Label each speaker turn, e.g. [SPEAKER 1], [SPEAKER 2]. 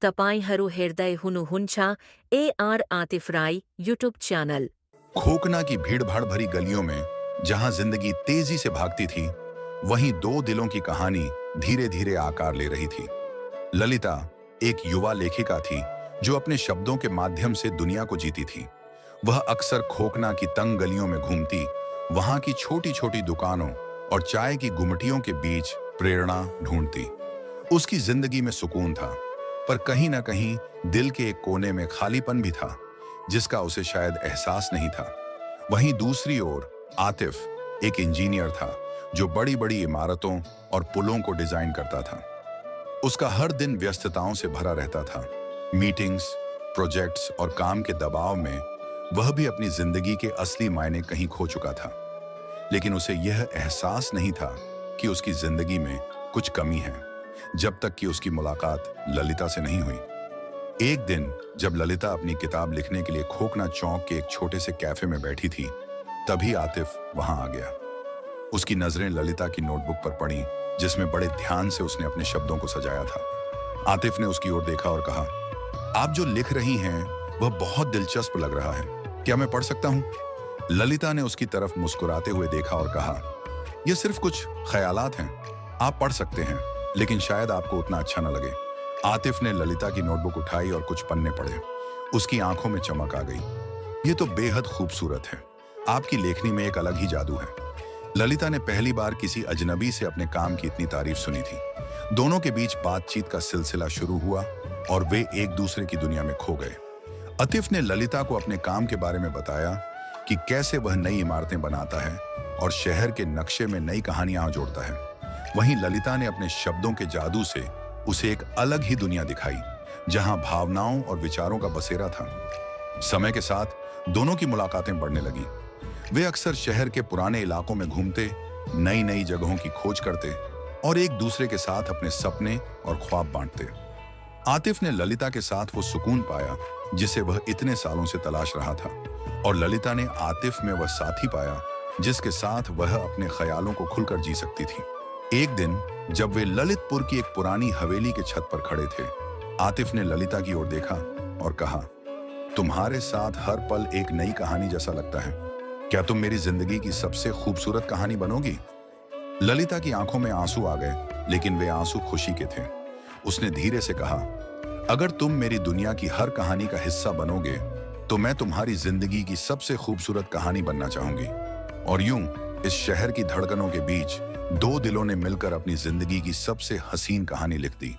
[SPEAKER 1] तपाईंहरू हेर्दै हुनुहुन्छ AR आतिफ राई यूट्यूब चैनल।
[SPEAKER 2] खोकना की भीड़-भाड़ भरी गलियों में जहां जिंदगी तेजी से भागती थी, वहीं दो दिलों की कहानी धीरे-धीरे आकार ले रही थी। ललिता एक युवा लेखिका थी जो अपने शब्दों के माध्यम से दुनिया को जीती थी। वह अक्सर खोकना की तंग गलियों में घूमती, वहां की छोटी-छोटी दुकानों और चाय की गुमटियों के बीच प्रेरणा ढूंढती। उसकी जिंदगी में सुकून था, पर कहीं ना कहीं दिल के एक कोने में खालीपन भी था, जिसका उसे शायद एहसास नहीं था। वहीं दूसरी ओर आतिफ एक इंजीनियर था जो बड़ी-बड़ी इमारतों और पुलों को डिजाइन करता था। उसका हर दिन व्यस्तताओं से भरा रहता था। मीटिंग्स, प्रोजेक्ट्स और काम के दबाव में वह भी अपनी जिंदगी के असली मायने कहीं खो चुका था। लेकिन उसे यह एहसास नहीं था कि उसकी जिंदगी में कुछ कमी है, जब तक कि उसकी मुलाकात ललिता से नहीं हुई। एक दिन जब ललिता अपनी किताब लिखने के लिए खोकना चौक के एक छोटे से कैफे में बैठी थी, तभी आतिफ वहां आ गया। उसकी नजरें ललिता की नोटबुक पर पड़ी, जिसमें बड़े ध्यान से उसने अपने शब्दों को सजाया था। आतिफ ने उसकी ओर देखा और कहा, आप जो लिख रही हैं वह बहुत दिलचस्प लग रहा है, क्या मैं पढ़ सकता हूं? ललिता ने उसकी तरफ मुस्कुराते हुए देखा और कहा, यह सिर्फ कुछ ख्यालात हैं, आप पढ़ सकते हैं, लेकिन शायद आपको उतना अच्छा न लगे। आतिफ ने ललिता की नोटबुक उठाई और कुछ पन्ने पढ़े। उसकी आंखों में चमक आ गई। ये तो बेहद खूबसूरत है, आपकी लेखनी में एक अलग ही जादू है। ललिता ने पहली बार किसी अजनबी से अपने काम की इतनी तारीफ सुनी थी। दोनों के बीच बातचीत का सिलसिला शुरू हुआ और वे एक दूसरे की दुनिया में खो गए। आतिफ ने ललिता को अपने काम के बारे में बताया कि कैसे वह नई इमारतें बनाता है और शहर के नक्शे में नई कहानियां जोड़ता है। वहीं ललिता ने अपने शब्दों के जादू से उसे एक अलग ही दुनिया दिखाई, जहां भावनाओं और विचारों का बसेरा था। समय के साथ दोनों की मुलाकातें बढ़ने लगीं। वे अक्सर शहर के पुराने इलाकों में घूमते, नई नई जगहों की खोज करते और एक दूसरे के साथ अपने सपने और ख्वाब बांटते। आतिफ ने ललिता के साथ वो सुकून पाया जिसे वह इतने सालों से तलाश रहा था, और ललिता ने आतिफ में वह साथी पाया जिसके साथ वह अपने ख्यालों को खुलकर जी सकती थी। एक दिन जब वे ललितपुर की एक पुरानी हवेली के छत पर खड़े थे, आतिफ ने ललिता की ओर देखा और कहा, तुम्हारे साथ हर पल एक नई कहानी जैसा लगता है, क्या तुम मेरी जिंदगी की सबसे खूबसूरत कहानी बनोगी? ललिता की आंखों में आंसू आ गए, लेकिन वे आंसू खुशी के थे। उसने धीरे से कहा, अगर तुम मेरी दुनिया की हर कहानी का हिस्सा बनोगे तो मैं तुम्हारी जिंदगी की सबसे खूबसूरत कहानी बनना चाहूंगी। और यूं इस शहर की धड़कनों के बीच दो दिलों ने मिलकर अपनी जिंदगी की सबसे हसीन कहानी लिख दी।